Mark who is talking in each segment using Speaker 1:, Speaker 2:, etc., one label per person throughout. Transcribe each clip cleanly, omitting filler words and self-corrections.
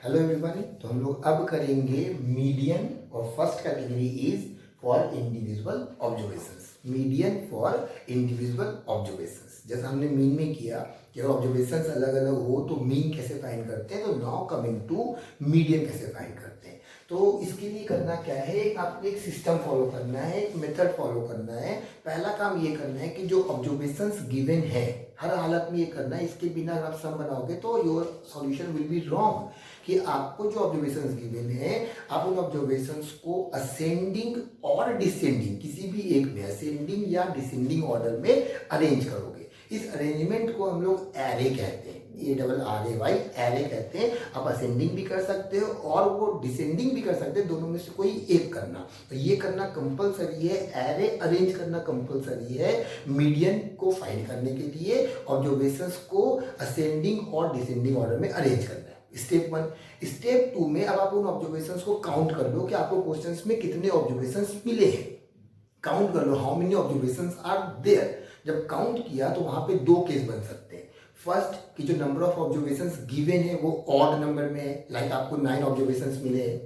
Speaker 1: Hello everybody. तो हम लोग अब करेंगे मीडियन और first category is for individual observations. Median for individual observations, जैसा हमने मीन में किया कि अगर ऑब्जर्वेशंस अलग अलग हो तो मीन कैसे फाइंड करते हैं, तो नाउ कमिंग टू मीडियन कैसे फाइंड करते हैं। तो इसके लिए करना क्या है, आपको एक सिस्टम फॉलो करना है, एक मेथड फॉलो करना है। पहला काम ये करना है कि जो ऑब्जर्वेशंस गिवन है हर हालत में ये करना है, इसके बिना अगर आप सम बनाओगे तो your solution will be wrong. कि आपको जो ऑब्जर्वेशंस गिवन है आप उन ऑब्जर्वेशंस को असेंडिंग और डिसेंडिंग किसी भी एक में असेंडिंग या डिसेंडिंग ऑर्डर में अरेंज करोगे। इस अरेंजमेंट को हम लोग एरे कहते हैं, ARRAY एरे कहते हैं। आप असेंडिंग भी कर सकते हो और वो डिसेंडिंग भी कर सकते हैं, दोनों में से कोई एक करना। तो ये करना कंपलसरी है, एरे अरेंज करना कंपलसरी है मीडियन को फाइंड करने के लिए। ऑब्जर्वेशंस को असेंडिंग और डिसेंडिंग ऑर्डर में अरेंज करना है, स्टेप 1। स्टेप 2 में अब आप उन ऑब्जर्वेशंस को काउंट कर लो कि आपको क्वेश्चंस में कितने ऑब्जर्वेशंस मिले हैं। काउंट कर लो how many observations are there. जब काउंट किया तो वहां पे दो केस बन सकते हैं। फर्स्ट कि जो नंबर ऑफ ऑब्जर्वेशंस गिवन है वो ऑड नंबर में है, लाइक आपको 9 ऑब्जर्वेशंस मिले हैं,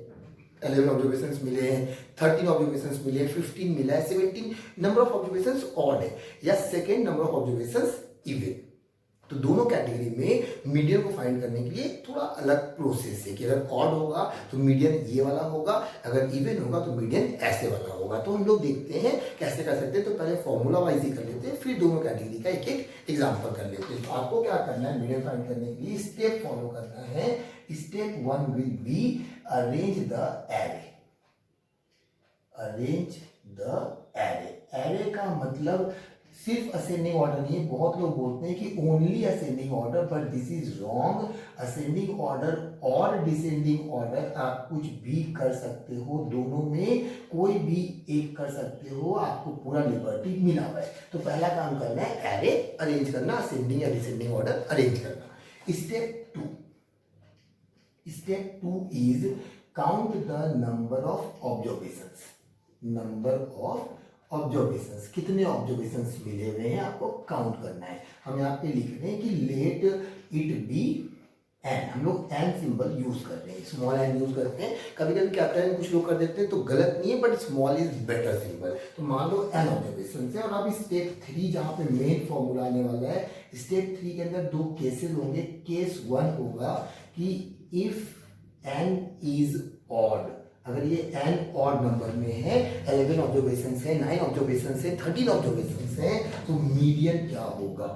Speaker 1: 11 ऑब्जर्वेशंस मिले हैं, 13 ऑब्जर्वेशंस मिले हैं, 15 मिला है, 17 नंबर ऑफ ऑब्जर्वेशंस ऑड है। या second number of observations even. तो दोनों कैटेगरी में मीडियन को फाइंड करने के लिए थोड़ा अलग प्रोसेस है कि अगर ऑड होगा तो मीडियन ये वाला होगा, अगर इवन होगा तो मीडियन ऐसे वाला होगा। तो हम लोग देखते हैं कैसे कर सकते हैं। तो पहले फॉर्मूला वाइज ही कर लेते हैं, फिर दोनों कैटेगरी का एक एक एग्जाम्पल कर लेते हैं। तो आपको क्या करना है, मीडियन फाइंड करने के लिए स्टेप फॉलो करना है। Step 1 will be arrange the array. Arrange the array. Array का मतलब सिर्फ असेंडिंग ऑर्डर नहीं है। बहुत लोग बोलते हैं कि only ascending order, but this is wrong. Ascending order और डिसेंडिंग ऑर्डर आप कुछ भी कर सकते हो, दोनों में कोई भी एक कर सकते हो, आपको पूरा लिबर्टी मिला हुआ है। तो पहला काम करना है एरे अरेंज करना, असेंडिंग या डिसेंडिंग ऑर्डर अरेंज करना। Step 2 is count the number of observations. Number of observations, कितने ऑब्जर्वेशंस मिले हुए हैं आपको काउंट करना है। हम यहाँ पे लिख रहे हैं कि लेट इट बी एन। हम लोग एन सिंबल यूज कर रहे हैं, स्मॉल एन यूज करते हैं। कभी कभी कैपिटल एन कुछ लोग कर देते हैं तो गलत नहीं है, but small is better symbol. तो मान लो एन ऑब्जर्वेशन है। और अब स्टेप 3 जहाँ पे मेन फॉर्मूला आने वाला है, स्टेप 3 के अंदर दो केसेस होंगे। केस 1 होगा कि इफ एन इज ऑड, अगर ये एन ऑड नंबर में है, 11 ऑब्जर्वेशंस है, 9 ऑब्जर्वेशंस है, 13 ऑब्जर्वेशंस है, तो मीडियन क्या होगा।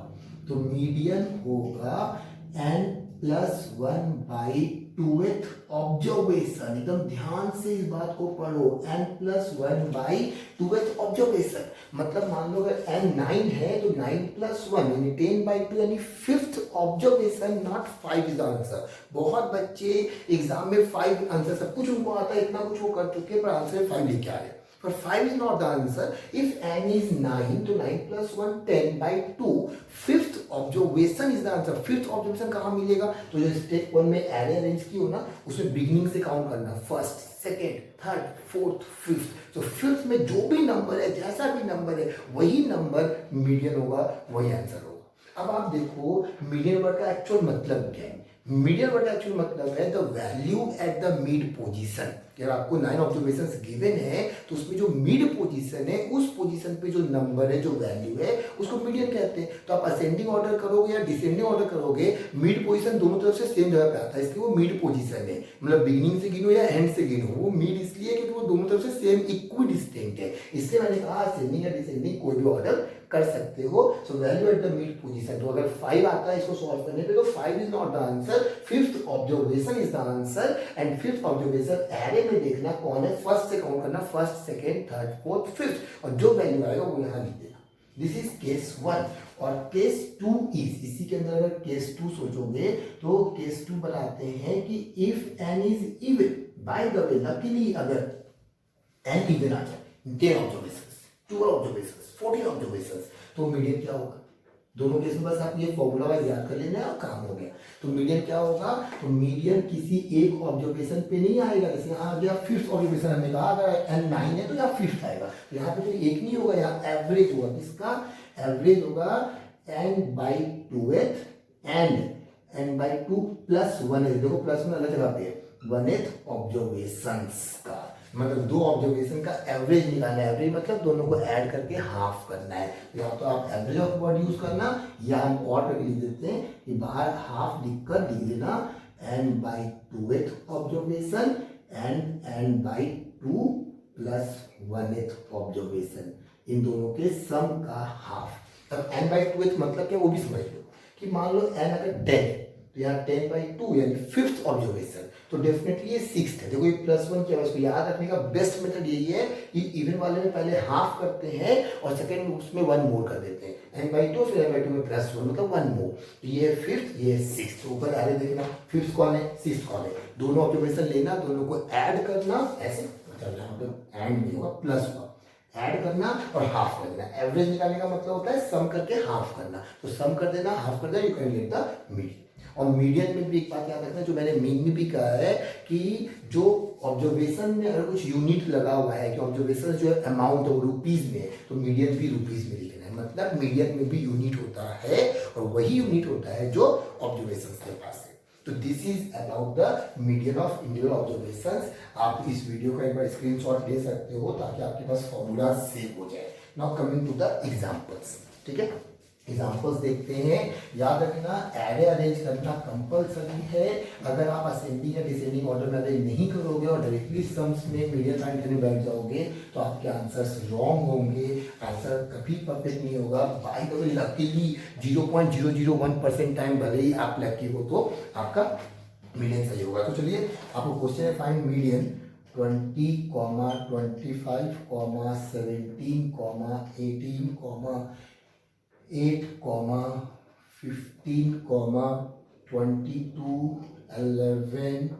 Speaker 1: तो मीडियन होगा n plus 1 by 2th observation. एकदम ध्यान से इस बात को पढ़ो, n plus 1 by 2th observation. मतलब मान लो अगर n 9 है तो 9 प्लस 1 यानी 10 बाई 2 यानी 5th observation, not 5 is the answer. बहुत बच्चे एग्जाम में 5 आंसर सब कुछ उनको आता है, इतना कुछ वो कर चुके हैं, पर आंसर 5 लेके आ रहे हैं। But 5 is not the answer. If n is 9, तो 9 plus 1 10 by 2. Fifth observation is the answer. Fifth observation कहाँ मिलेगा? तो जो स्टेप 1 में एरे अरेंज की हो ना, उसमें बिगिनिंग से काउंट करना, first, second, third, fourth, fifth. तो फिफ्थ में जो भी नंबर है, जैसा भी नंबर है, वही नंबर मीडियन होगा, वही आंसर होगा। अब आप देखो मीडियन वर्ड का एक्चुअल मतलब क्या है। मीडियन वर्ड का एक्चुअल मतलब है the value at the mid position. अगर आपको 9 ऑब्जर्वेशंस गिवन है तो उसमें जो मिड पोजीशन है, उस पोजीशन पे जो नंबर है, जो वैल्यू है, उसको मीडियन कहते हैं। तो आप असेंडिंग ऑर्डर करोगे या डिसेंडिंग ऑर्डर करोगे, मिड पोजीशन दोनों तरफ से सेम जगह पे आता है, इसलिए वो मिड पोजीशन है। मतलब बिगिनिंग से गिनो या एंड से गिनो, वो मिड इसलिए क्योंकि वो दोनों तरफ से सेम इक्वी डिस्टिंक्ट है। इसलिए मैंने कहा असेंडिंग या डिसेंडिंग कोई भी ऑर्डर कर सकते हो। So value at the mid position. तो अगर 5 आता है इसको सॉल्व करने पे, तो 5 is not the answer, fifth observation is the answer. And fifth observation array में देखना कौन है, फर्स्ट से काउंट करना, first, second, third, fourth, fifth, और जो वैल्यू आएगा वो यहाँ लिख देना। This is case 1। और केस 2 इज, इसी के अंदर अगर केस 2 सोचोगे तो केस 2 बनाते हैं कि if n is even. By the way luckily अगर एन इवन आ जाए, 10 ऑब्जर्वेशंस, 12 ऑब्जर्वेशंस, 14 ऑब्जर्वेशंस, तो मीडियन क्या होगा। दोनों केस में बस आप ये फॉर्मूला वाइज याद कर लेना है और काम हो गया। तो मीडियन क्या होगा, तो मीडियन किसी एक ऑब्जर्वेशन पे नहीं आएगा। जैसे यहाँ आ गया फिफ्थ ऑब्जर्वेशन, हमने कहा अगर n 9 है तो यहाँ फिफ्थ आएगा, तो यहाँ पे तो एक नहीं होगा, यहाँ एवरेज होगा। किसका एवरेज होगा, n by 2th and n by two plus one एथ, देखो प्लस वन अलग जगह पे है, वन एथ ऑब्जर्वेशंस का, मतलब दो ऑब्जर्वेशन का एवरेज निकालना है। एवरेज मतलब दोनों को ऐड करके हाफ करना है। या तो आप एवरेज ऑफ वर्ड यूज करना, या हम और करके लिख देते हैं कि बाहर हाफ लिखकर लिख देना n by two th observation and n by two plus one एथ ऑब्जर्वेशन, इन दोनों के सम का हाफ। अब n बाई टू एथ मतलब क्या वो भी समझ लो कि मान लो n अगर 10 है तो यहाँ 10 बाई टू यानी फिफ्थ ऑब्जर्वेशन, तो डेफिनेटली ये सिक्स्थ है। देखो ये प्लस वन क्या है, इसको याद रखने का बेस्ट मेथड यही है कि इवन वाले में पहले हाफ करते हैं और सेकंड में उसमें वन मोर कर देते हैं, n बाई टू फिर n बाई टू में प्लस वन मतलब वन मोर, तो ये है फिफ्थ ये है सिक्स्थ। तो ऊपर एरे देखना, फिफ्थ कौन है सिक्स्थ कौन है, दोनों ऑब्जर्वेशन लेना, दोनों को ऐड करना, ऐसे मतलब यहाँ पे एंड नहीं होगा प्लस हुआ, ऐड करना और हाफ कर देना। एवरेज निकालने का मतलब होता है सम करके हाफ करना, तो सम कर देना हाफ कर देना, you can get the median. और मीडियन में भी एक बात याद रखना, जो मैंने मीन में भी कहा है कि जो ऑब्जर्वेशन में अगर कुछ यूनिट लगा हुआ है कि ऑब्जर्वेशन जो है अमाउंट है रुपीज में, तो मीडियन भी रुपीज में लिखना है। मतलब मीडियन में भी यूनिट होता है और वही यूनिट होता है जो ऑब्जर्वेशन के पास है। तो this is about the median of individual observations. आप इस वीडियो का एक बार स्क्रीनशॉट ले सकते हो ताकि आपके पास फॉर्मूला सेव हो जाए। Now coming to the examples, ठीक है, एग्जाम्पल्स देखते हैं। याद रखना एरे अरेंज करना कंपलसरी है। अगर आप असेंडिंग या डिसेंडिंग ऑर्डर में अरेंज नहीं करोगे और डायरेक्टली सम्स में मीडियन फाइंड करने बैठ जाओगे तो आपके आंसर्स रॉन्ग होंगे, आंसर कभी परफेक्ट नहीं होगा। By the way luckily 0.001% time भले ही आप लकी हो तो आपका मीडियन सही होगा। तो चलिए आपको क्वेश्चन है फाइंड मीडियन 20, 25, 17, 18, 8, 15, 22, 11,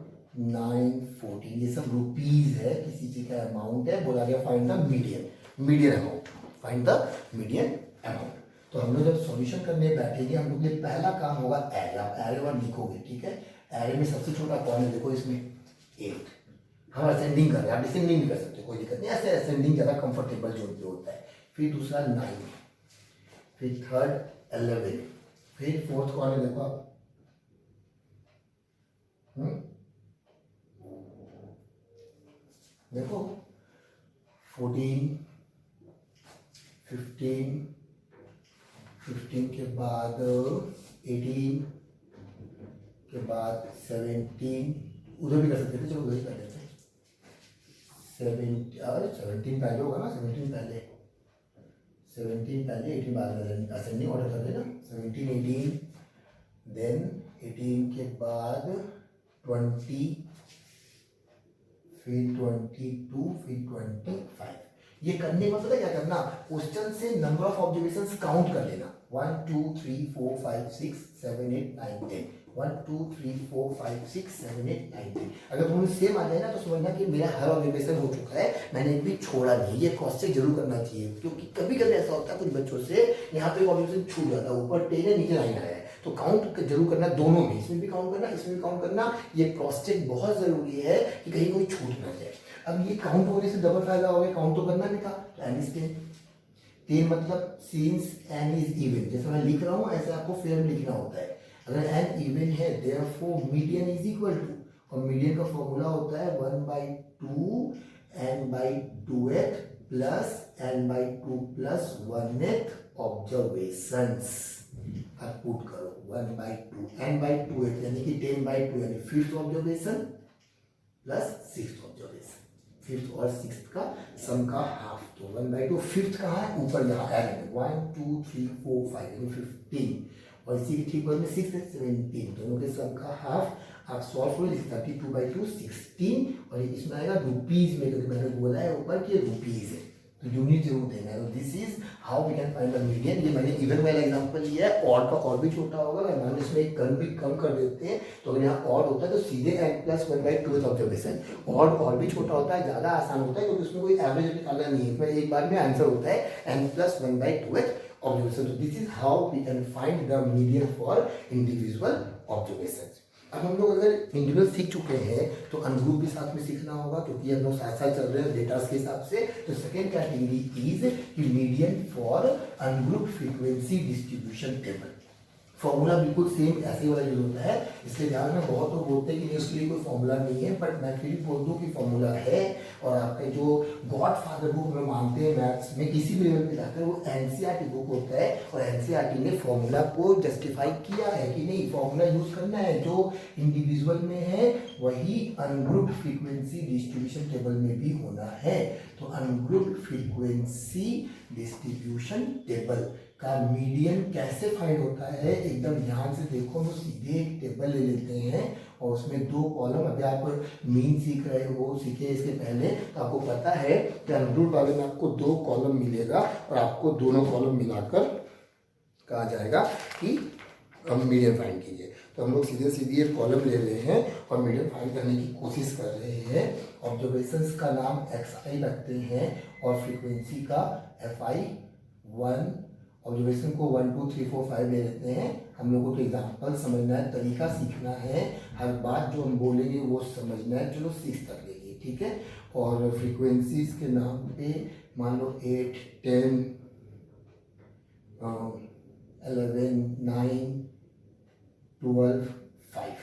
Speaker 1: 9, 14, ये सब रुपीज है, किसी चीज का अमाउंट है। बोला गया find the median, median amount, find the median amount. तो हम लोग जब सॉल्यूशन करने बैठेंगे हम लोग के पहला काम होगा एरे, आप एरे वन लिखोगे, ठीक है। एरे में सबसे छोटा कौन है, देखो इसमें 8, हम असेंडिंग कर रहे हैं, आप डिसेंडिंग भी कर सकते हो, कोई दिक्कत नहीं, ऐसे असेंडिंग ज़्यादा कंफर्टेबल जोन पे होता है। फिर दूसरा 9, फिर थर्ड 11, फिर फोर्थ कौन है देखो आप, देखो 14, 15 के बाद 18 के बाद 17, उधर भी कर सकते थे, चलो उधर ही कर लेते हैं। 17 पहले होगा ना, 17 पहले, 18 बाद में असेंडिंग ऑर्डर कर देना, 17, 18, देन 18 के बाद 20, फिर 22, फिर 25। ये करने का पता क्या करना, क्वेश्चन से नंबर ऑफ ऑब्जर्वेशंस काउंट कर लेना, 1 2 3 4 5 6 7 8 9 10, 1 2 3 4 5 6 7 8 9 10। अगर तुम्हें सेम आ जाए ना तो समझना कि मेरा हर ऑब्जर्वेशन हो चुका है, मैंने एक भी छोड़ा नहीं। ये क्रॉस चेक जरूर करना चाहिए, क्योंकि कभी कभी ऐसा होता है कुछ बच्चों से यहाँ पे ऑब्जर्वेशन छूट जाता है, ऊपर 10 है नीचे 9 आया है, तो काउंट जरूर करना दोनों में, इसमें भी काउंट करना इसमें भी काउंट करना। ये क्रॉस चेक बहुत जरूरी है कि कहीं कोई छूट ना जाए। अब ये काउंट होने से डबल फायदा हो गया, काउंट तो करना भी था, तो एन इज 10 मतलब सिंस एन इज इवन, जैसे मैं लिख रहा हूँ ऐसे आपको फेयर में लिखना होता है। अगर एन इवन है therefore median is equal to, और मीडियन का फॉर्मूला होता है 1/2 n/2th plus n/2 plus 1th observations. अब पुट करो 1/2 n/2th यानी कि 10/2 यानी fifth observation plus sixth observation, fifth और सिक्स्थ का सम का हाफ, तो 1/2 फिफ्थ कहाँ है, ऊपर यहाँ एरे में 1 2 3 4 5 यानी 15, और इसी के ठीक बाद में 6 17, दोनों के सम का हाफ। आप सॉल्व करो, 32/2 16, और इसमें आएगा रुपीज में, क्योंकि मैंने बोला है ऊपर कि रुपीज है, तो यूनिट जरूर देना है। तो this is how we can find the median. ये मैंने इवन वाला एग्जांपल लिया है, ऑड का और भी छोटा होगा, अगर मान इसमें एक कर्व भी कम कर देते हैं तो अगर यहाँ ऑड होता है तो सीधे n+1/2 ऑब्जर्वेशन, ऑड और भी छोटा होता है, ज़्यादा आसान होता है क्योंकि उसमें कोई एवरेज निकालना नहीं है, इसमें एक बार में आंसर होता है n+1/2 ऑब्जर्वेशन। तो this is how we can find the median for individual observation. अब हम लोग अगर इंडिविजुअल सीख चुके हैं तो अनग्रुप भी साथ में सीखना होगा, क्योंकि हम लोग साथ साथ चल रहे हैं डेटा के हिसाब से। तो second category is median for ungroup frequency distribution table. Formula बिल्कुल सेम ऐसे वाला यूज होता है, इसलिए ध्यान में बहुत लोग बोलते हैं कि नहीं उसके लिए कोई फॉर्मूला नहीं है, बट मैं फिर बोल दूं कि फॉर्मूला है। और आपके जो गॉड फादर बुक में मानते हैं मैथ्स में किसी भी लेवल पे जाकर, वो एनसीईआरटी बुक होता है, और एनसीईआरटी ने फॉर्मूला को जस्टिफाई किया है कि नहीं फॉर्मूला यूज करना है, जो इंडिविजुअल में है वही अनग्रुप्ड फ्रीक्वेंसी डिस्ट्रीब्यूशन टेबल में भी होना है। तो अनग्रुप्ड फ्रीक्वेंसी डिस्ट्रीब्यूशन टेबल का मीडियन कैसे फाइंड होता है, एकदम ध्यान से देखो। हम सीधे एक टेबल ले लेते हैं और उसमें 2 कॉलम, अभी आप मीन सीख रहे हो, सीखे इसके पहले तो आपको पता है कि अनग्रुप्ड वाले में आपको 2 कॉलम मिलेगा और आपको दोनों कॉलम मिलाकर कहा जाएगा कि हम मीडियन फाइंड कीजिए। तो हम लोग सीधे सीधे एक कॉलम ले रहे हैं और मीडियन फाइंड करने की कोशिश कर रहे हैं। ऑब्जर्वेशंस का नाम xi रखते हैं और फ्रीक्वेंसी का fi1, ऑब्जर्वेशन को 1 2 3 4 5 ले लेते हैं। हम लोगों को एग्जाम्पल समझना है, तरीका सीखना है, हर बात जो हम बोलेंगे वो समझना है। चलो 6 तक लेंगे, ठीक है। और फ्रीक्वेंसीज के नाम पे मान लो 8 10 11 9 12 5,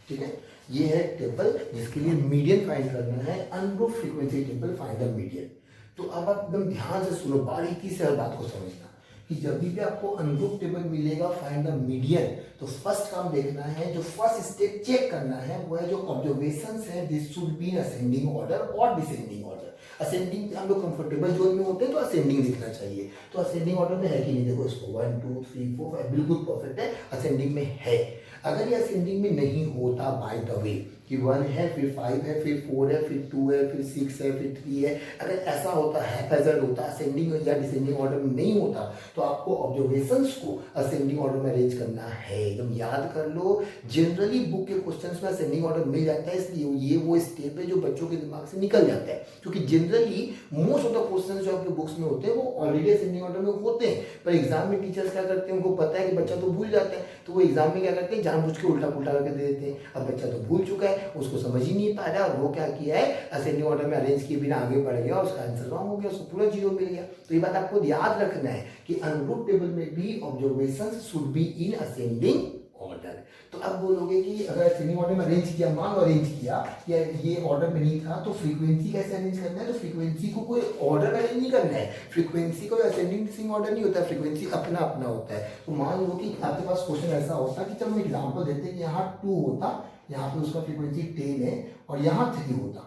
Speaker 1: ठीक है। ये है टेबल जिसके लिए मीडियन फाइंड करना है, ungrouped frequency table find the median. तो अब आप एकदम ध्यान से सुनो, बारीकी से हर बात को समझना कि जब भी आपको अनग्रुप्ड टेबल मिलेगा फाइंड द मीडियन, तो फर्स्ट काम देखना है, जो फर्स्ट स्टेप चेक करना है वो है जो ऑब्जर्वेशंस है, this should be ascending order और डिसेंडिंग ऑर्डर। असेंडिंग हम लोग कंफर्टेबल जोन में होते हैं तो असेंडिंग दिखना चाहिए। तो असेंडिंग ऑर्डर में है कि नहीं, देखो इसको 1 2 3 4 5 बिल्कुल परफेक्ट है, असेंडिंग में है। अगर ये असेंडिंग में नहीं होता बाय द वे कि 1 है फिर 5 है फिर 4 है फिर 2 है फिर 6 है फिर 3 है, अगर ऐसा होता है हैज़र्ड होता, असेंडिंग या डिसेंडिंग ऑर्डर में नहीं होता, तो आपको ऑब्जर्वेशंस को असेंडिंग ऑर्डर में अरेंज करना है। एकदम याद कर लो, जनरली बुक के क्वेश्चंस में असेंडिंग ऑर्डर मिल जाता है, इसलिए ये वो स्टेप है जो बच्चों के दिमाग से निकल जाता है, क्योंकि generally most of the questions जो आपके बुक्स में होते हैं वो ऑलरेडी असेंडिंग ऑर्डर में होते हैं। पर एग्जाम में टीचर्स क्या करते हैं, उनको पता है कि बच्चा तो भूल जाता है, तो वो एग्जाम में क्या करते हैं, जानबूझ के उल्टा पुल्टा करके दे देते हैं। अब बच्चा तो भूल चुका है, उसको समझ ही नहीं पा रहा, और वो क्या किया है, असेंडिंग ऑर्डर में अरेंज किए बिना आगे बढ़ गया और उसका आंसर रॉन्ग हो गया, उसको पूरा 0 मिल गया। तो ये बात आपको याद रखना है कि अनग्रुप्ड टेबल में भी observations should be in ascending order. तो अब बोलोगे कि अगर असेंडिंग ऑर्डर में अरेंज किया, मान लो अरेंज किया या ये ऑर्डर में नहीं था, तो फ्रीक्वेंसी कैसे अरेंज करना है? तो फ्रीक्वेंसी को कोई ऑर्डर में अरेंज नहीं करना है, फ्रीक्वेंसी को असेंडिंग डिसेंडिंग ऑर्डर नहीं होता, फ्रीक्वेंसी अपना अपना होता है। तो मान लो कि आपके पास क्वेश्चन ऐसा होता कि चलो एग्जाम्पल देते हैं कि यहाँ 2 होता, यहाँ पे उसका फ्रीक्वेंसी 10 है और यहाँ 3 होता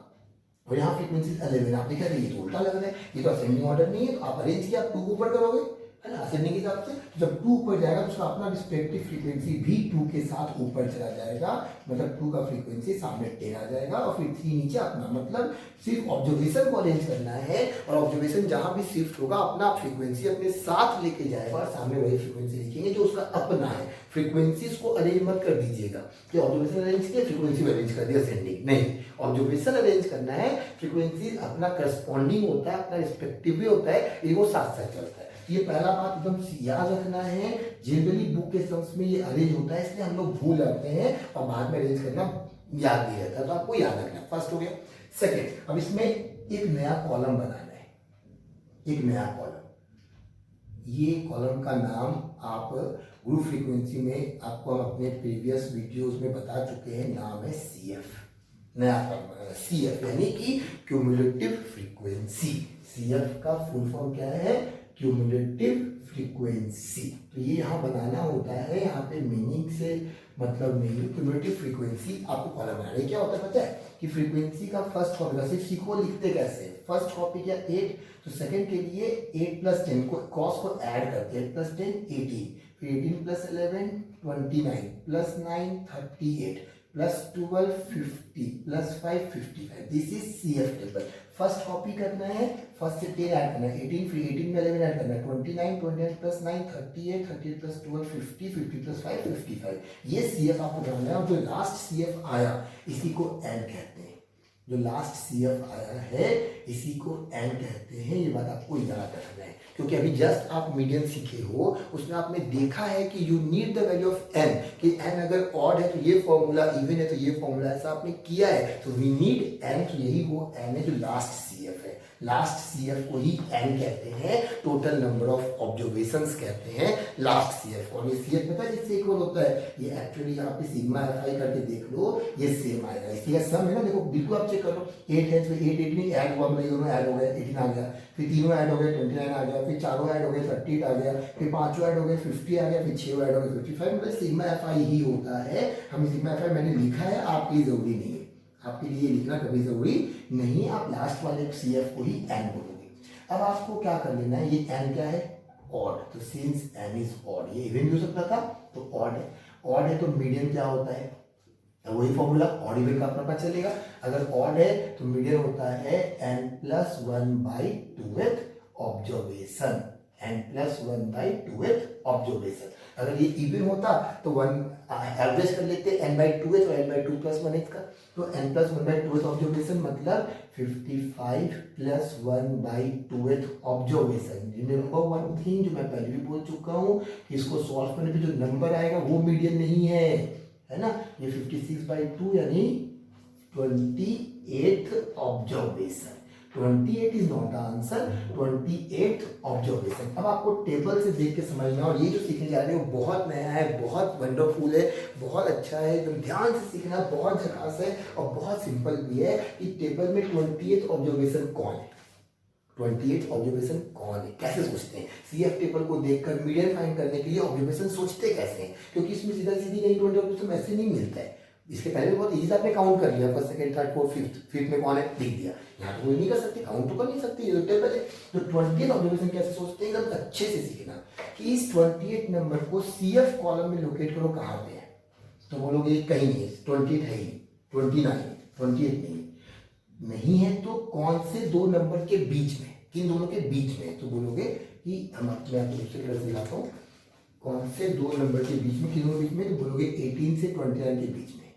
Speaker 1: और यहाँ फ्रीक्वेंसी 11, आप देख रहे हैं ये तो उल्टा लग रहा है, ये तो असेंडिंग ऑर्डर नहीं है। तो आप अरेंज किया, आप 2 को ऊपर करोगे, है ना, असेंडिंग के हिसाब से। जब 2 ऊपर जाएगा तो उसका अपना रिस्पेक्टिव फ्रीक्वेंसी भी 2 के साथ ऊपर चला जाएगा, मतलब 2 का फ्रीक्वेंसी सामने 10 आ जाएगा और फिर 3 नीचे अपना, मतलब सिर्फ ऑब्जर्वेशन को अरेंज करना है और ऑब्जर्वेशन जहां भी शिफ्ट होगा अपना फ्रीक्वेंसी अपने साथ लेके जाएगा और सामने वही फ्रीक्वेंसी लिखेंगे जो उसका अपना है। फ्रीक्वेंसीज को अरेंज मत कर दीजिएगा कि ऑब्जर्वेशन अरेंज किया फ्रीक्वेंसी अरेंज कर दिया असेंडिंग, नहीं, ऑब्जर्वेशन अरेंज करना है, फ्रीक्वेंसी अपना करस्पॉन्डिंग होता है, अपना रिस्पेक्टिव भी होता है, ये वो साथ साथ चलता है। ये पहला बात एकदम याद रखना है। जनरली बुक के टर्म्स में ये अरेंज होता है, इसलिए हम लोग भूल जाते हैं और बाद में अरेंज करना याद नहीं रहता, तो आपको याद रखना। फर्स्ट हो गया। सेकेंड, अब इसमें एक नया कॉलम बनाना है, एक नया कॉलम। ये कॉलम का नाम आप ग्रुप फ्रीक्वेंसी में आपको हम अपने प्रीवियस वीडियोस में बता चुके हैं, नाम है CF। नया कॉलम बनाना CF यानी कि क्यूमुलेटिव फ्रीक्वेंसी। CF का फुल फॉर्म क्या है? Cumulative frequency. तो ये यहाँ बनाना होता है, यहाँ पे मीनिंग से मतलब नहीं, क्यूमुलेटिव फ्रीक्वेंसी आपको कॉलम बनाना है। क्या होता है पता है कि फ्रीक्वेंसी का फर्स्ट कॉपी का सिर्फ सीखो लिखते कैसे। फर्स्ट कॉपी क्या 8, तो सेकंड के लिए 8 + 10 को क्रॉस को ऐड करते हैं, 8 + 10 18, फिर 18 + 11 29 + 9 38 +12 50 +5 55। This is CF table. First copy करना है, फर्स्ट से 10 ऐड करना है, 18 फिर 18 में 11 ऐड करना है, 29 29 + 9 38 38 + 12 50 50 + 5 55। ये CF आपको जानना है। और जो लास्ट CF आया इसी को एंड कहते हैं, जो लास्ट CF आया है इसी को एंड कहते हैं। ये बात आपको याद रखना है, क्योंकि अभी जस्ट आप मीडियन सीखे हो, उसमें आपने देखा है कि you need the value of n, कि n अगर ऑड है तो ये फॉर्मूला, इवन है तो ये फॉर्मूला, ऐसा आपने किया है। तो वी नीड n, तो यही वो n है जो लास्ट CF है। लास्ट सीएफ को ही एन कहते हैं, टोटल नंबर ऑफ ऑब्जर्वेशंस कहते हैं लास्ट सीएफ। और ये सीएफ पता है जिससे इक्वल होता है, ये एक्चुअली यहाँ पे सिग्मा एफ आई करके देख लो, ये सेम आएगा, इसलिए सम है ना, देखो बिल्कुल आप चेक करो, 8 है तो 8 18 ऐड हुआ, मतलब दोनों ऐड हो गए 18 आ गया, फिर तीनों ऐड हो गए 29 आ गया, फिर चारों ऐड हो गए 38 आ गया, फिर पांचों ऐड हो गए 50 आ गया, फिर 6 ऐड हो गए 55, मतलब सिग्मा एफ आई ही होता है। हम सिग्मा एफ आई मैंने लिखा है, आपके लिए जरूरी नहीं है, आपके लिए लिखना कभी जरूरी नहीं, आप लास्ट वाले सीएफ को ही एन बोलोगे। अब आपको क्या कर लेना है, ये एन क्या है, ऑड, तो सिंस एन इज ऑड, ये इवन भी हो सकता था तो ऑड है, ऑड है तो मीडियन क्या होता है, वही फॉर्मूला ऑड इवन का अपना पता चलेगा, अगर ऑड है तो मीडियन होता है n plus 1/2th observation, n plus 1/2th observation. अगर ये इवन होता तो एवरेज कर लेते n/2th और n/2 प्लस 1th का, तो n प्लस 1/2th ऑब्जर्वेशन मतलब 55 plus 1/2th observation. Number one thing जो मैं पहले भी बोल चुका हूँ कि इसको सॉल्व करने पे जो नंबर आएगा वो मीडियन नहीं है ना, ये 56/2 यानी 28th observation, 28 is not the answer, 28th observation. अब आपको टेबल से देख के समझना, और ये जो सीखने जा रहे हो बहुत नया है, बहुत वंडरफुल है, बहुत अच्छा है, एकदम ध्यान से सीखना, बहुत झकास है और बहुत सिंपल भी है कि टेबल में 28th ऑब्जर्वेशन कौन है, 28th ऑब्जर्वेशन कौन है, कैसे सोचते हैं, सीएफ टेबल को देखकर मीडियन फाइंड करने के लिए ऑब्जर्वेशन सोचते कैसे हैं, क्योंकि इसमें सीधा सीधी नहीं 20 ऑब्जर्वेशन ऐसे नहीं मिलता है। इसके पहले बहुत इजी आपने काउंट कर लिया, first second third fourth fifth, fifth में कौन है लिख दिया, यहाँ तो कोई नहीं कर सकते, काउंट तो कर नहीं सकते, ये तो टेबल है। तो 20th ऑब्जर्वेशन कैसे सोचते हैं, एकदम अच्छे से सीखना कि इस 28 नंबर को सीएफ कॉलम में लोकेट करो, कहाँ पे है, तो बोलोगे कहीं नहीं है, 28 है ही, 29 28 नहीं है, तो कौन से दो नंबर के बीच में, किन दोनों के बीच में, तो बोलोगे कि मैं आपको दूसरे तरह से दिखाता हूँ, कौन से दो नंबर के बीच में, किन दोनों के बीच में, तो बोलोगे 18 से 29 के बीच में,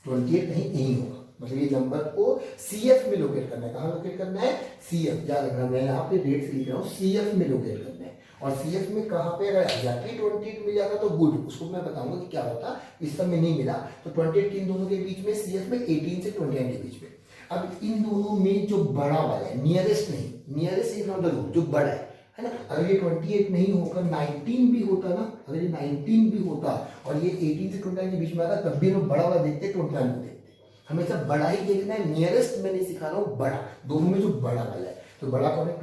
Speaker 1: 28 कहीं नहीं होगा, मतलब ये नंबर को सीएफ में लोकेट करना है, कहाँ लोकेट करना है, सीएफ, याद रखना, मैं यहाँ पे डेट से लिख रहा हूँ, सीएफ में लोकेट करना है, और सीएफ में कहाँ पे, अगर एग्जैक्टली 28 मिल जाता तो गुड, उसको मैं बताऊंगा कि क्या होता, इस सब में नहीं मिला, तो 28 किन दोनों के बीच में, सीएफ में 18 से 29 के बीच में। अब इन दोनों में जो बड़ा वाला है, नियरेस्ट नहीं, nearest is not the rule, जो बड़ा है ना, अगर ये 28 नहीं होकर 19 भी होता ना, अगर ये 19 भी होता और ये 18 से 29 के बीच में आता, तब भी हम बड़ा वाला देखते, 29 को देखते, हमेशा बड़ा ही देखना है, नियरेस्ट मैं नहीं सिखा रहा हूँ, बड़ा, दोनों में जो बड़ा वाला है, तो बड़ा कौन है,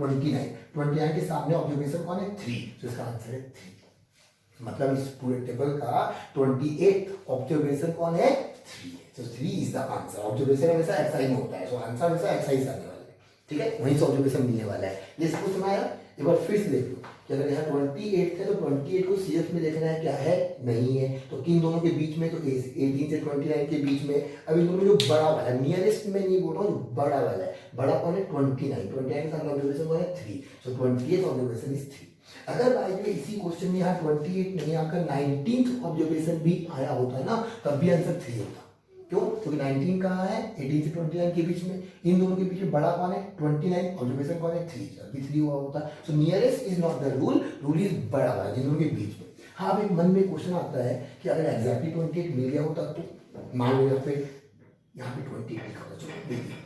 Speaker 1: 29 के सामने ऑब्जर्वेशन कौन है, 3, तो इसका आंसर है 3, मतलब इस पूरे टेबल का 28 ऑब्जर्वेशन कौन है, 3 है, तो 3 इज द आंसर। ऑब्जर्वेशन हमेशा एक्साई में होता है, तो आंसर हमेशा एक्साई से आने वाला है, ठीक है, वहीं से ऑब्जर्वेशन मिलने वाला है। ये सबको सुनाया, एक बार फिर से देख लो कि अगर यहाँ 28 है तो 28 को सीएफ में देखना है, क्या है, नहीं है, तो किन दोनों के बीच में, तो 18 से 29 के बीच में। अब इन दोनों जो बड़ा वाला है, नियरेस्ट में नहीं बोल रहा हूँ, जो बड़ा वाला है, बड़ा कौन है, 29 के साथ ऑब्जर्वेशन कौन है, 3, सो 28th ऑब्जर्वेशन इज 3। अगर बाय द वे इसी क्वेश्चन में यहाँ 28 नहीं आकर 19th ऑब्जर्वेशन भी आया होता है ना, तब भी आंसर 3 होता। क्यों, क्योंकि 19 कहाँ है, 18 से 29 के बीच में, इन दोनों के बीच में बड़ा कौन है, 29, ऑब्जर्वेशन कौन है, 3, अभी 3 हुआ होता। So nearest is not the rule, rule is बड़ा वाला, जिन दोनों के बीच में। हाँ, अब एक मन में क्वेश्चन आता है कि अगर एग्जैक्टली 28 मिल गया होता तो, मान लो यहाँ पे 28 लिखा होता, चलो मिल गया,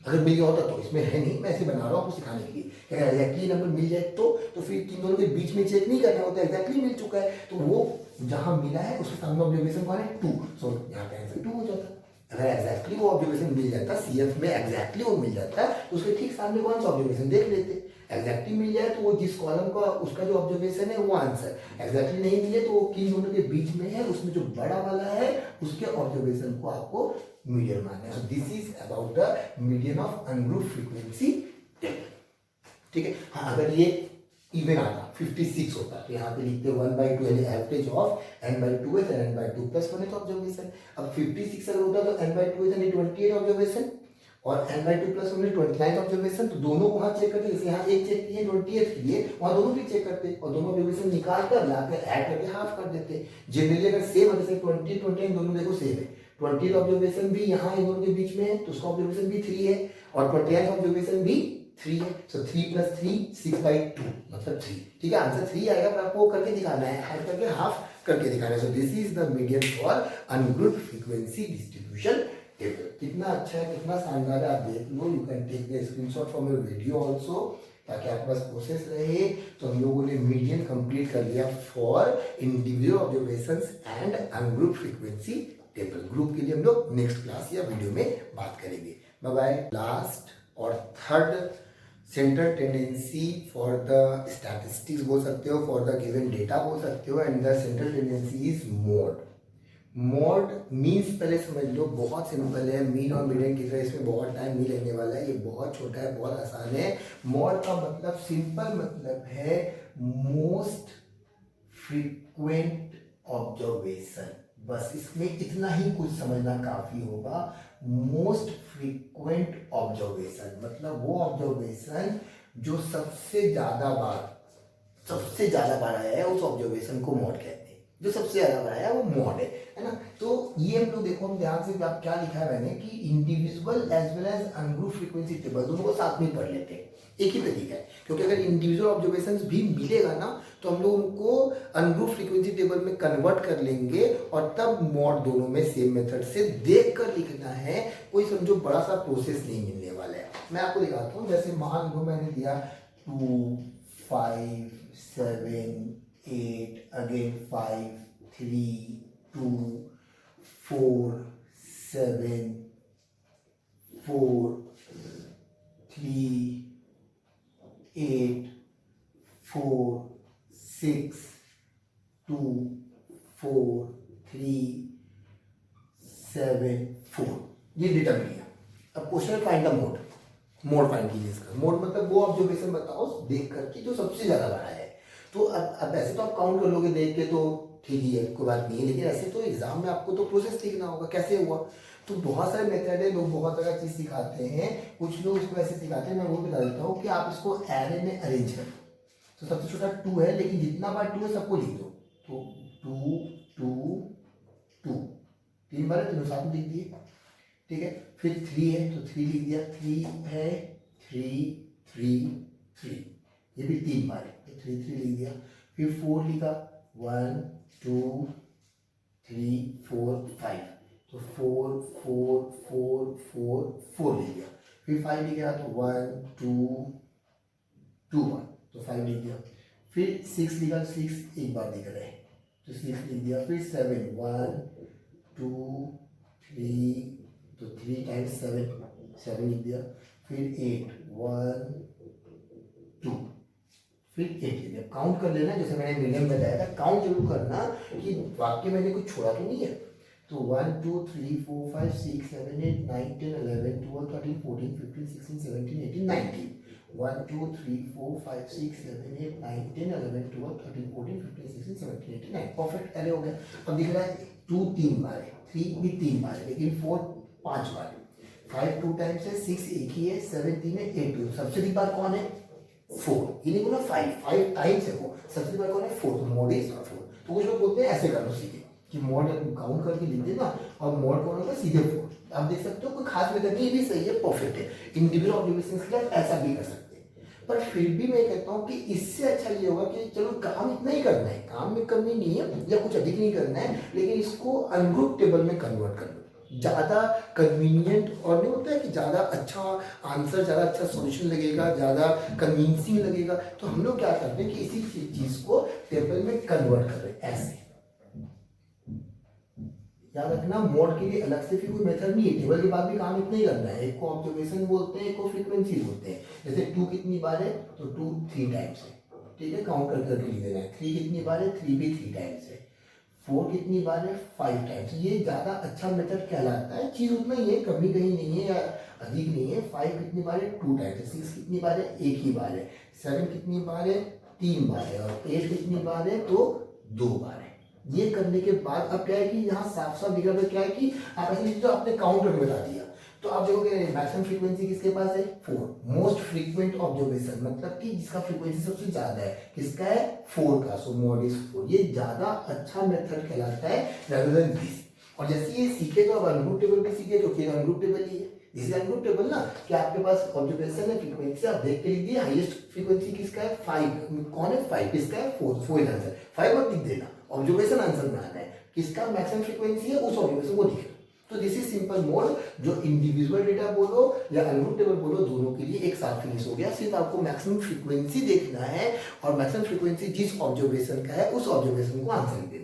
Speaker 1: अगर मिल गया होता तो, इसमें है नहीं, मैं ऐसे बना रहा हूँ आपको सिखाने के लिए, अगर एग्जैक्टली नंबर मिल जाए तो फिर तीन दोनों के बीच में चेक नहीं करना होता, एग्जैक्टली मिल चुका है, तो वो जहाँ मिला है उसके सामने ऑब्जर्वेशन कौन है, 2, सो यहाँ पे आंसर 2 हो जाता। अगर एग्जैक्टली वो ऑब्जर्वेशन मिल जाता, सीएफ में एग्जैक्टली वो मिल जाता, तो उसके ठीक सामने कौन सा ऑब्जर्वेशन देख लेते, एग्जैक्टली मिल जाए तो वो जिस कॉलम का उसका जो ऑब्जर्वेशन है वो आंसर, एग्जैक्टली नहीं मिले तो वो किन दोनों के बीच में है, उसमें जो बड़ा वाला है उसके ऑब्जर्वेशन को आपको मीडियन मानना है। So this is about the median of ungroup frequency table, ठीक है। हाँ, अगर ये इवन आता 56 होता तो यहाँ पे लिखते 1/2 यानी एवरेज ऑफ n/2 है, n/2 प्लस 1 है ऑब्जर्वेशन। अब 56 अगर होता तो n/2 यानी 28 ऑब्जर्वेशन और n/2 प्लस 1 29 ऑब्जर्वेशन, तो दोनों को वहाँ चेक करते, जैसे यहाँ एक चेक किए 28 के लिए, वहाँ दोनों भी चेक करते और दोनों ऑब्जर्वेशन निकाल कर लाकर ऐड करके हाफ कर देते। जनरली अगर सेम है, जैसे 20 29 दोनों देखो सेम है, 20 ऑब्जर्वेशन भी यहाँ इन दोनों के बीच में है तो उसका ऑब्जर्वेशन भी 3 है और 29 ऑब्जर्वेशन भी 3 है, सो 3 + 3 6/2 मतलब 3, ठीक है, आंसर 3 आएगा। पर आपको करके दिखाना है, ऐड करके हाफ करके दिखाना है। So this is the median for ungroup frequency distribution table, ठीक है। कितना अच्छा है, कितना शानदार है, आप देख लो। You can take the screenshot from your video also, ताकि आपके पास प्रोसेस रहे। तो हम लोगों ने मीडियन कंप्लीट कर लिया for individual observations and ungroup frequency table. Group के लिए हम लोग नेक्स्ट क्लास या वीडियो में बात करेंगे। Bye bye. लास्ट और third, central tendency for the statistics बोल सकते हो, फॉर द गिवन डेटा बोल सकते हो, and the central tendency is mode. Mode means पहले समझ लो, बहुत सिंपल है। मीन और मीडियन की तरह इसमें बहुत टाइम नहीं लगने वाला है, ये बहुत छोटा है, बहुत आसान है। मोड का मतलब सिंपल मतलब है मोस्ट फ्रीक्वेंट ऑब्जर्वेशन। बस इसमें इतना ही कुछ समझना काफी होगा। मोस्ट फ्रीक्वेंट ऑब्जर्वेशन मतलब वो ऑब्जर्वेशन जो सबसे ज्यादा बार आया है, उस ऑब्जर्वेशन को मोड कहते हैं। जो सबसे ज्यादा बार आया है वो मोड है ना। तो ये हम लोग देखो, हम ध्यान से आप क्या लिखा है मैंने कि individual as well as ungroup frequency table दोनों को साथ में पढ़ लेते हैं, एक ही तरीका है। क्योंकि अगर इंडिविजुअल ऑब्जर्वेशंस भी मिलेगा ना, तो हम लोग उनको अनग्रुप फ्रीक्वेंसी टेबल में कन्वर्ट कर लेंगे, और तब मोड दोनों में सेम मेथड से देख कर लिखना है। कोई समझो बड़ा सा प्रोसेस नहीं मिलने वाला है। मैं आपको दिखाता हूँ। जैसे मान लो मैंने दिया 2 5 7 8 अगेन 5 3 2 4 7 4 3 8 4 6 2 4 3 7 4। ये डेटा मिल गया। अब question find the mode. Mode find कीजिए इसका। मोड मतलब वो ऑब्जर्वेशन बताओ देख करके जो सबसे ज्यादा बड़ा है। तो अब ऐसे तो आप काउंट कर लोगे देख के, तो ठीक ही है, कोई बात नहीं है। लेकिन ऐसे तो एग्जाम में आपको तो प्रोसेस सीखना होगा कैसे हुआ। तो बहुत सारे मेथड है, लोग बहुत सारा चीज सिखाते हैं। कुछ लोग इसको ऐसे सिखाते हैं, मैं वो बता देता हूँ कि आप इसको एरे में अरेंज करो। तो सबसे छोटा 2 है, लेकिन जितना बार 2 है सबको लिख दो। तो 2 2 2 3 बार है, तीनों साथ में लिख दिए, ठीक है। फिर 3 है तो 3 लिख दिया, 3 है 3 3 3, ये भी 3 बार है तो 3 3 लिख दिया। फिर 4 लिखा, 1 2 3 4 5, तो 4 4 4 4 4 लिख दिया। फिर 5 लिख गया तो 1 2 2 1, तो 5 लिख दिया। फिर 6 लिखा, 6 एक बार दिख रहा है तो 6 लिख दिया। फिर 7 1 2 3, तो 3 टाइम्स 7 लिख दिया। फिर 8 1 2, फिर 8 लिख दिया। काउंट कर लेना, जैसे मैंने मीडियम में बताया था, काउंट जरूर करना कि वाक्य मैंने कुछ छोड़ा तो नहीं है। तो 1 2 3 4 5 6 7 8 9 10 11 12 13 14 15 16 17 18 19, 1 2 3 4 5 6 7 8 9 10 11 12 13 14 15 16 17 18 19। परफेक्ट एरे हो गया। अब दिख रहा है 2 3 बार है, 3 भी 3 बार है, लेकिन 4 5 बार है। 5 2 टाइम्स है, 6 एक ही है, 7 3 है, 8 2। सबसे अधिक बार कौन है? 4। ये नहीं बोला 5 टाइम्स है वो। सबसे अधिक बार कौन है? 4। तो मोड इज 4। तो कुछ लोग बोलते हैं ऐसे कर लो सीधे कि मोड काउंट करके लिख देना और मोड कौन होगा? सीधे 4। आप देख सकते हो कोई खास मेथड नहीं, ये भी सही है, परफेक्ट है। इंडिविजुअल ऑब्जर्वेशन के लिए ऐसा भी कर सकते हैं। पर फिर भी मैं कहता हूँ कि इससे अच्छा ये होगा कि चलो काम इतना ही करना है, काम में कमी नहीं है या कुछ अधिक नहीं करना है, लेकिन इसको अनग्रुप टेबल में कन्वर्ट कर लो। ज़्यादा कन्वीनियंट और नहीं होता है कि ज़्यादा अच्छा आंसर, ज़्यादा अच्छा सॉल्यूशन लगेगा, ज़्यादा कन्विंसिंग लगेगा। तो हम लोग क्या करते हैं कि इसी चीज़ को टेबल में कन्वर्ट कर रहे हैं ऐसे। याद रखना, मोड के लिए अलग से भी कोई मेथड नहीं है। टेबल के बाद भी काम इतना ही करना है। एक को ऑब्जर्वेशन बोलते हैं, एक को फ्रीक्वेंसी बोलते हैं। जैसे 2 कितनी बार है तो 2 3 टाइम्स है, ठीक है, काउंट करके लिख देना है। 3 कितनी बार है, 3 भी 3 टाइम्स है। 4 कितनी बार है, 5 टाइम्स। ये ज़्यादा अच्छा मेथड कहलाता है। चीज़ उतना ही है, कमी कहीं नहीं है या अधिक नहीं है। 5 कितनी बार है, 2 टाइम्स है। 6 कितनी बार है, एक ही बार है। 7 कितनी बार है, 3 बार है। और 8 कितनी बार है, तो 2 बार है। ये करने के बाद अब क्या है कि यहाँ साफ साफ दिख रहा है क्या है कि आप ऐसे जो आपने काउंट करके बता दिया, तो आप देखोगे मैक्सिमम फ्रीक्वेंसी किसके पास है, 4। मोस्ट फ्रीक्वेंट ऑब्जर्वेशन मतलब कि जिसका फ्रीक्वेंसी सबसे ज्यादा है, किसका है, 4 का। सो मोड इज 4। ये ज्यादा अच्छा मेथड कहलाता है rather than this। और जैसे ये सीखे तो अब अनग्रुप टेबल भी सीखे, क्योंकि अनग्रुप टेबल ही है। दिस इज अनग्रुप टेबल ना, कि आपके पास ऑब्जर्वेशन है, फ्रीक्वेंसी आप देख के लिख दिए। हाईएस्ट फ्रीक्वेंसी किसका है, 5। कौन है, 5। किसका है, 4 इज आंसर। 5 मत लिख देना, ऑब्जर्वेशन आंसर में आना है। किसका मैक्सिमम फ्रीक्वेंसी है, उस ऑब्जर्वेशन को लिखना। तो दिस इज सिंपल मोड, जो इंडिविजुअल डेटा बोलो या अनग्रुप टेबल बोलो, दोनों के लिए एक साथ फिनिश हो गया। सिर्फ आपको मैक्सिमम फ्रीक्वेंसी देखना है और मैक्सिमम फ्रीक्वेंसी जिस ऑब्जर्वेशन का है उस ऑब्जर्वेशन को आंसर देना।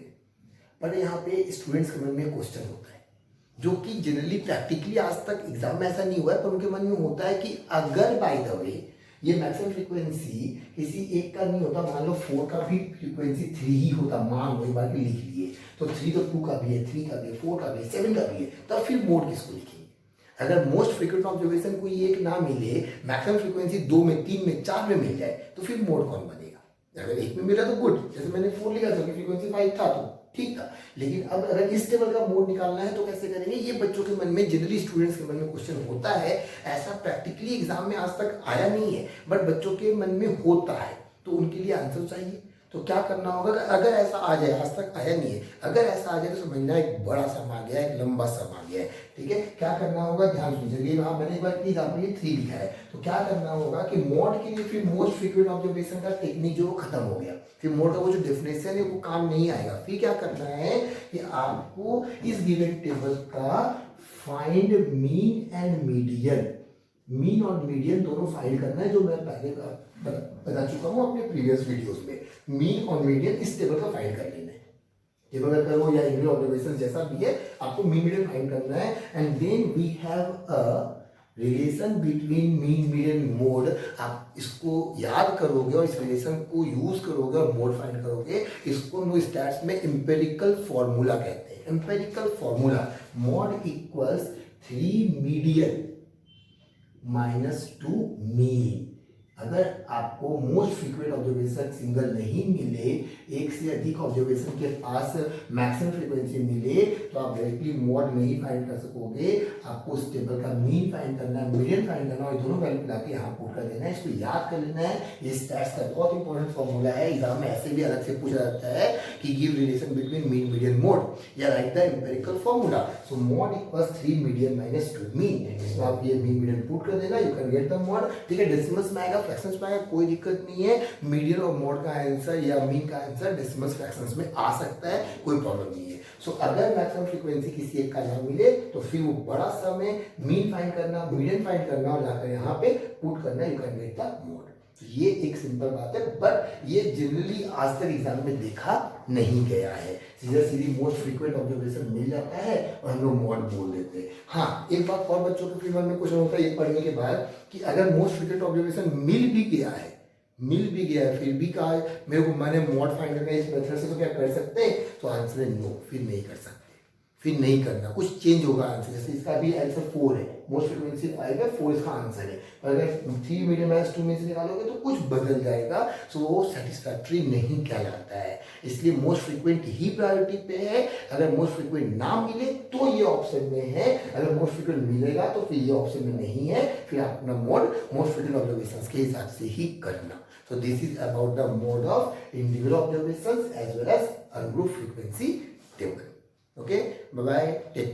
Speaker 1: बट यहाँ पे स्टूडेंट्स के मन में क्वेश्चन होता है जो कि जनरली प्रैक्टिकली आज तक एग्जाम में ऐसा नहीं हुआ है, पर उनके मन में होता है कि अगर बाय द वे ये मैक्सिमम फ्रीक्वेंसी किसी एक का नहीं होता, मान लो 4 का भी फ्रीक्वेंसी 3 ही होता, मान लो एक बार के लिख लिए, तो 3 तो 2 का भी है, 3 का भी है, 4 का भी है, 7 का भी है, तब फिर मोड किसको लिखेंगे? अगर मोस्ट फ्रीक्वेंट ऑब्जर्वेशन कोई एक ना मिले, मैक्सिमम फ्रीक्वेंसी 2 में, 3 में, 4 में मिल जाए, तो फिर मोड कौन बनेगा? अगर एक में मिला तो गुड, जैसे मैंने 4 लिखा था, फ्रीक्वेंसी 5 था तो ठीक था। लेकिन अब अगर इस टेबल का मोड निकालना है तो कैसे करेंगे? ये बच्चों के मन में, जनरली स्टूडेंट्स के मन में क्वेश्चन होता है। ऐसा प्रैक्टिकली एग्जाम में आज तक आया नहीं है, बट बच्चों के मन में होता है, तो उनके लिए आंसर चाहिए। तो क्या करना होगा? अगर ऐसा आ जाए, आज तक आया नहीं है, अगर ऐसा आ जाए तो समझना एक बड़ा सम आ गया है, एक लंबा सम आ गया है। ठीक है, क्या करना होगा? ध्यान सुनिए, वहां मैंने एक बार एग्जाम्पल ये 3 लिखा है, तो क्या करना होगा कि मोड के लिए फिर मोस्ट फ्रीक्वेंट ऑब्जर्वेशन का टेक्निक जो खत्म हो गया, फिर मोड का वो जो डेफिनेशन है वो काम नहीं आएगा। फिर क्या करना है कि आपको इस गिवन टेबल का find mean and median, mean और मीडियन दोनों फाइंड करना है, जो मैं पहले बता चुका हूं अपने प्रीवियस वीडियोस में। मीन और मीडियन इस टेबल का फाइंड कर लेना है, टेबल का करो या इंडिविजुअल ऑब्जर्वेशन जैसा भी है, आपको मीन मीडियन फाइंड करना है। And then we have a relation between mean median mode. आप इसको याद करोगे और इस रिलेशन को यूज करोगे और मोड फाइंड करोगे। इसको हम स्टैट्स में एम्पिरिकल फॉर्मूला कहते हैं। Empirical formula, mode equals 3 median -2 mean. अगर आपको मोस्ट फ्रीक्वेंट ऑब्जर्वेशन सिंगल नहीं मिले, एक से अधिक ऑब्जर्वेशन के पास मैक्सिमम फ्रीक्वेंसी मिले, तो आप डायरेक्टली मोड नहीं फाइंड कर सकोगे। आपको उस टेबल का मीन फाइंड करना है, मीडियन फाइंड करना है, और दोनों वैल्यू मिला के यहाँ पुट कर देना है। इसको याद कर लेना है। ये स्टैट्स का बहुत इंपॉर्टेंट फॉर्मूला है, एग्जाम में ऐसे भी अलग से पूछा जाता है कि give relation between mean median mode या write the empirical formula. So mode equals 3 median -2 mean. इसमें आप ये मीन मीडियन पुट कर देना, you can get the mode. ठीक है, डेसिमल्स में आएगा, फ्रैक्शंस में आएगा, कोई दिक्कत नहीं है। मीडियन और मोड का आंसर या मीन का आंसर डेसिमल्स फ्रैक्शंस में आ सकता है, कोई प्रॉब्लम नहीं है। सो अगर मैक्सिमम फ्रीक्वेंसी किसी एक का ना मिले तो फिर वो बड़ा सम है, मीन फाइंड करना, मीडियन फाइंड करना और जाकर यहाँ पे पुट करना, you can get the mode. ये एक सिंपल बात है, बट ये जनरली आज तक एग्जाम में देखा नहीं गया है। सीधा सीधी मोस्ट फ्रीक्वेंट ऑब्जर्वेशन मिल जाता है और हम लोग मोड बोल देते हैं। हाँ, एक बात और बच्चों के फिर मन में क्वेश्चन होता है ये पढ़ने के बाद कि अगर मोस्ट फ्रीक्वेंट ऑब्जर्वेशन मिल भी गया है, फिर भी कहा है मेरे को, मैंने मोड फाइंड करना है इस मेथड से, तो क्या कर सकते हैं? तो आंसर है नो, फिर नहीं कर सकते, फिर नहीं करना, कुछ चेंज होगा आंसर। जैसे इसका भी आंसर 4 है, मोस्ट फ्रीक्वेंसी 5 है, 4 इसका आंसर है। पर अगर 3 मीडियन -2 में से निकालोगे तो कुछ बदल जाएगा, सो वो सेटिस्फैक्ट्री नहीं कहलाता है। इसलिए मोस्ट फ्रीक्वेंट ही प्रायोरिटी पे है। अगर मोस्ट फ्रीक्वेंट ना मिले तो ये ऑप्शन में है, अगर मोस्ट फ्रीक्वेंट मिलेगा तो फिर ये ऑप्शन में नहीं है। फिर आप अपना मोड मोस्ट फ्रीक्वेंट ऑब्जर्वेशंस के हिसाब से ही करना। So this is about the mode of individual observations as well as ungroup frequency table. Okay, bye bye. Take